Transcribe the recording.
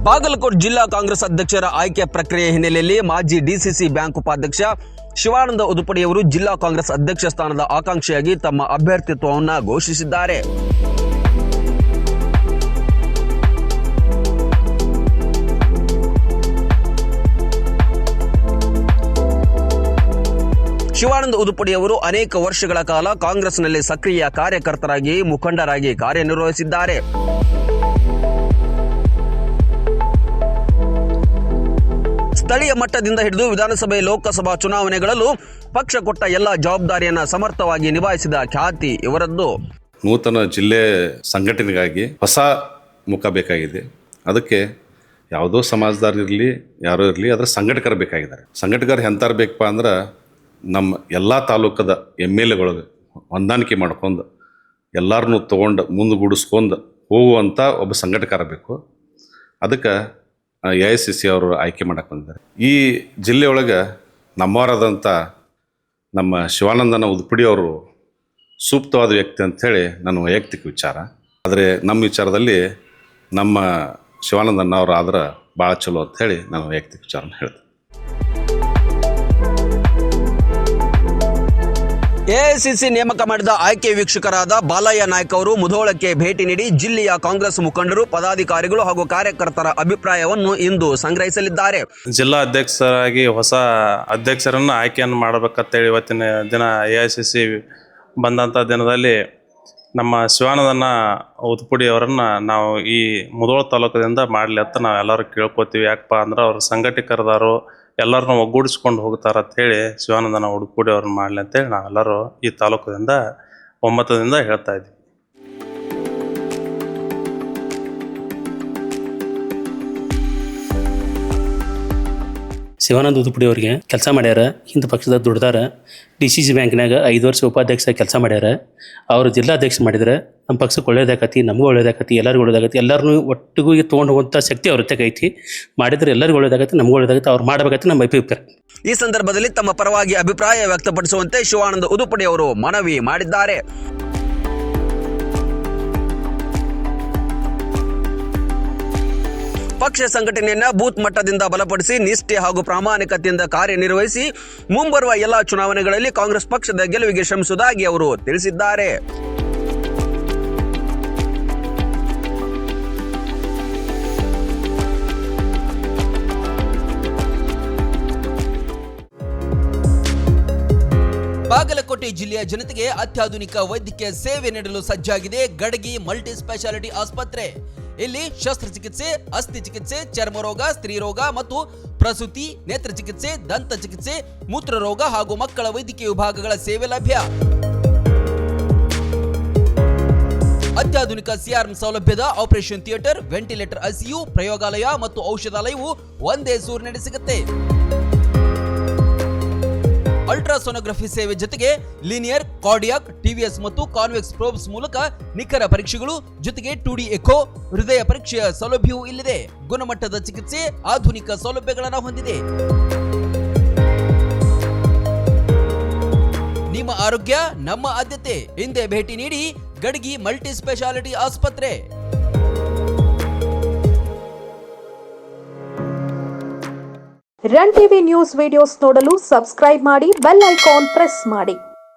ಬಾಗಲಕೋಟೆ ಜಿಲ್ಲಾ ಕಾಂಗ್ರೆಸ್ ಅಧ್ಯಕ್ಷರ ಆಯ್ಕೆ ಪ್ರಕ್ರಿಯೆ ಹಿನ್ನೆಲೆಯಲ್ಲಿ ಮಾಜಿ ಡಿಸಿಸಿ ಬ್ಯಾಂಕ್ ಉಪಾಧ್ಯಕ್ಷ ಶಿವಾನಂದ ಉದುಪಡಿಯವರು ಜಿಲ್ಲಾ ಕಾಂಗ್ರೆಸ್ ಅಧ್ಯಕ್ಷ ಸ್ಥಾನದ ಆಕಾಂಕ್ಷಿಯಾಗಿ ತಮ್ಮ ಅಭ್ಯರ್ಥಿತ್ವವನ್ನು ಘೋಷಿಸಿದ್ದಾರೆ. ಶಿವಾನಂದ ಉದುಪಡಿಯವರು ಅನೇಕ ವರ್ಷಗಳ ಕಾಲ ಕಾಂಗ್ರೆಸ್ನಲ್ಲಿ ಸಕ್ರಿಯ ಕಾರ್ಯಕರ್ತರಾಗಿ ಮುಖಂಡರಾಗಿ ಕಾರ್ಯನಿರ್ವಹಿಸಿದ್ದಾರೆ. ಸ್ಥಳೀಯ ಮಟ್ಟದಿಂದ ಹಿಡಿದು ವಿಧಾನಸಭೆ ಲೋಕಸಭಾ ಚುನಾವಣೆಗಳಲ್ಲೂ ಪಕ್ಷ ಕೊಟ್ಟ ಎಲ್ಲ ಜವಾಬ್ದಾರಿಯನ್ನು ಸಮರ್ಥವಾಗಿ ನಿಭಾಯಿಸಿದ ಖ್ಯಾತಿ ಇವರದ್ದು. ನೂತನ ಜಿಲ್ಲೆ ಸಂಘಟನೆಗಾಗಿ ಹೊಸ ಮುಖ ಬೇಕಾಗಿದೆ. ಅದಕ್ಕೆ ಯಾವುದೋ ಸಮಾಜದಾರರಿರಲಿ ಯಾರೋ ಇರಲಿ ಅದರ ಸಂಘಟಕರು ಬೇಕಾಗಿದ್ದಾರೆ. ಸಂಘಟಕರು ಎಂಥವ್ರು ಬೇಕಪ್ಪ ಅಂದ್ರೆ ನಮ್ಮ ಎಲ್ಲ ತಾಲೂಕದ MLAಗಳಿಗೆ ಹೊಂದಾಣಿಕೆ ಮಾಡ್ಕೊಂಡು ಎಲ್ಲರನ್ನೂ ತೊಗೊಂಡು ಮುಂದುಗೂಡಿಸ್ಕೊಂಡು ಹೋಗುವಂಥ ಒಬ್ಬ ಸಂಘಟಕರ ಬೇಕು. ಅದಕ್ಕೆ AICC ಅವರು ಆಯ್ಕೆ ಮಾಡಕ್ಕೆ ಬಂದಿದ್ದಾರೆ. ಈ ಜಿಲ್ಲೆಯೊಳಗೆ ನಮ್ಮವರಾದಂಥ ನಮ್ಮ ಶಿವಾನಂದನ ಉದುಪಡಿ ಅವರು ಸೂಕ್ತವಾದ ವ್ಯಕ್ತಿ ಅಂಥೇಳಿ ನನ್ನ ವೈಯಕ್ತಿಕ ವಿಚಾರ. ಆದರೆ ನಮ್ಮ ವಿಚಾರದಲ್ಲಿ ನಮ್ಮ ಶಿವಾನಂದನ ಅವರು ಆದ್ರೆ ಭಾಳ ಚಲೋ ಅಂಥೇಳಿ ನನ್ನ ವೈಯಕ್ತಿಕ ವಿಚಾರನ ಹೇಳ್ತೀನಿ. AICC ನೇಮಕ ಮಾಡಿದ ಆಯ್ಕೆ ವೀಕ್ಷಕರಾದ ಬಾಲಯ್ಯ ನಾಯ್ಕ ಅವರು ಮುಧೋಳಕ್ಕೆ ಭೇಟಿ ನೀಡಿ ಜಿಲ್ಲೆಯ ಕಾಂಗ್ರೆಸ್ ಮುಖಂಡರು, ಪದಾಧಿಕಾರಿಗಳು ಹಾಗೂ ಕಾರ್ಯಕರ್ತರ ಅಭಿಪ್ರಾಯವನ್ನು ಇಂದು ಸಂಗ್ರಹಿಸಲಿದ್ದಾರೆ. ಜಿಲ್ಲಾ ಅಧ್ಯಕ್ಷರಾಗಿ ಹೊಸ ಅಧ್ಯಕ್ಷರನ್ನು ಆಯ್ಕೆಯನ್ನು ಮಾಡಬೇಕಂತೇಳಿ ಇವತ್ತಿನ ದಿನ AICC ಬಂದಂಥ ದಿನದಲ್ಲಿ ನಮ್ಮ ಶಿವಾನಂದನ ಉದುಪಡಿ ಅವರನ್ನು ನಾವು ಈ ಮುಧೋಳ ತಾಲೂಕದಿಂದ ಮಾಡಲಿ ಅಂತ ನಾವು ಎಲ್ಲರೂ ಕೇಳ್ಕೊತೀವಿ. ಯಾಕಪ್ಪ ಅಂದ್ರೆ ಅವ್ರ ಸಂಘಟಕರದಾರು ಎಲ್ಲರನ್ನೂ ಒಗ್ಗೂಡಿಸ್ಕೊಂಡು ಹೋಗ್ತಾರೆ ಅಂಥೇಳಿ ಶಿವಾನಂದನ ಉಡುಪುಡಿ ಅವ್ರನ್ನ ಮಾಡಲಿ ಅಂತೇಳಿ ನಾವೆಲ್ಲರೂ ಈ ತಾಲೂಕದಿಂದ ಒಮ್ಮತದಿಂದ ಹೇಳ್ತಾ ಇದ್ವಿ. ಶಿವಾನಂದ ಉದುಪಡಿ ಅವರಿಗೆ ಕೆಲಸ ಮಾಡ್ಯಾರ. ಇಂಥ ಪಕ್ಷದ ದುಡ್ದಾರ. DCC ಬ್ಯಾಂಕ್ನಾಗ 5 ವರ್ಷ ಉಪಾಧ್ಯಕ್ಷ ಕೆಲಸ ಮಾಡ್ಯಾರ. ಅವರು ಜಿಲ್ಲಾಧ್ಯಕ್ಷ ಮಾಡಿದ್ರೆ ನಮ್ಮ ಪಕ್ಷಕ್ಕೆ ಒಳ್ಳೇದಾಕತಿ, ನಮಗೂ ಒಳ್ಳೇದಾಕತಿ, ಎಲ್ಲರಿಗೂ ಒಳ್ಳೇದಾಗತಿ. ಎಲ್ಲರನ್ನೂ ಒಟ್ಟಿಗೆ ತೊಗೊಂಡು ಹೋಗುವಂಥ ಶಕ್ತಿ ಅವ್ರ ಜೊತೆಗೆ ಐತಿ. ಮಾಡಿದ್ರೆ ಎಲ್ಲರಿಗೂ ಒಳ್ಳೇದಾಗತ್ತೆ, ನಮಗೂ ಒಳ್ಳೇದಾಗತ್ತೆ. ಅವ್ರು ಮಾಡಬೇಕಂತ ನಮ್ಮ ಅಭಿಪ್ರಾಯ. ಈ ಸಂದರ್ಭದಲ್ಲಿ ತಮ್ಮ ಪರವಾಗಿ ಅಭಿಪ್ರಾಯ ವ್ಯಕ್ತಪಡಿಸುವಂತೆ ಶಿವಾನಂದ ಉದುಪಡಿ ಅವರು ಮನವಿ ಮಾಡಿದ್ದಾರೆ. ಪಕ್ಷ ಸಂಘಟನೆಯನ್ನ ಬೂತ್ ಮಟ್ಟದಿಂದ ಬಲಪಡಿಸಿ ನಿಷ್ಠೆ ಹಾಗೂ ಪ್ರಾಮಾಣಿಕತೆಯಿಂದ ಕಾರ್ಯನಿರ್ವಹಿಸಿ ಮುಂಬರುವ ಎಲ್ಲ ಚುನಾವಣೆಗಳಲ್ಲಿ ಕಾಂಗ್ರೆಸ್ ಪಕ್ಷದ ಗೆಲುವಿಗೆ ಶ್ರಮಿಸುವುದಾಗಿ ಅವರು ತಿಳಿಸಿದ್ದಾರೆ. ಬಾಗಲಕೋಟೆ ಜಿಲ್ಲೆಯ ಜನತೆಗೆ ಅತ್ಯಾಧುನಿಕ ವೈದ್ಯಕೀಯ ಸೇವೆ ನೀಡಲು ಸಜ್ಜಾಗಿದೆ ಗಡಗಿ ಮಲ್ಟಿ ಸ್ಪೆಷಾಲಿಟಿ ಆಸ್ಪತ್ರೆ. ಇಲ್ಲಿ ಶಸ್ತ್ರಚಿಕಿತ್ಸೆ, ಅಸ್ಥಿ ಚಿಕಿತ್ಸೆ, ಚರ್ಮರೋಗ, ಸ್ತ್ರೀರೋಗ ಮತ್ತು ಪ್ರಸೂತಿ, ನೇತ್ರ ಚಿಕಿತ್ಸೆ, ದಂತ ಚಿಕಿತ್ಸೆ, ಮೂತ್ರರೋಗ ಹಾಗೂ ಮಕ್ಕಳ ವೈದ್ಯಕೀಯ ವಿಭಾಗಗಳ ಸೇವೆ ಲಭ್ಯ. ಅತ್ಯಾಧುನಿಕ CRM ಸೌಲಭ್ಯದ ಆಪರೇಷನ್ ಥಿಯೇಟರ್, ವೆಂಟಿಲೇಟರ್, ICU, ಪ್ರಯೋಗಾಲಯ ಮತ್ತು ಔಷಧಾಲಯವು ಒಂದೇ ಸೂರಿನಡಿ ಸಿಗುತ್ತೆ. ಅಲ್ಟ್ರಾಸೋನೋಗ್ರಫಿ ಸೇವೆ ಜೊತೆಗೆ ಲೀನಿಯರ್, ಕಾರ್ಡಿಯಾಕ್, TVS ಮತ್ತು ಕಾನ್ವೆಕ್ಸ್ ಪ್ರೋಬ್ಸ್ ಮೂಲಕ ನಿಖರ ಪರೀಕ್ಷೆಗಳು ಜೊತೆಗೆ 2D ಎಕೋ, ಹೃದಯ ಪರೀಕ್ಷೆಯ ಸೌಲಭ್ಯವೂ ಇಲ್ಲಿದೆ. ಗುಣಮಟ್ಟದ ಚಿಕಿತ್ಸೆ, ಆಧುನಿಕ ಸೌಲಭ್ಯಗಳನ್ನು ಹೊಂದಿದೆ. ನಿಮ್ಮ ಆರೋಗ್ಯ ನಮ್ಮ ಆದ್ಯತೆ. ಹಿಂದೆ ಭೇಟಿ ನೀಡಿ ಗಡಗಿ ಮಲ್ಟಿ ಸ್ಪೆಷಾಲಿಟಿ ಆಸ್ಪತ್ರೆ. ರನ್ ಟಿವಿ ನ್ಯೂಸ್ ವಿಡಿಯೋಸ್ ನೋಡಲು ಸಬ್ಸ್ಕ್ರೈಬ್ ಮಾಡಿ, ಬೆಲ್ ಐಕಾನ್ ಪ್ರೆಸ್ ಮಾಡಿ.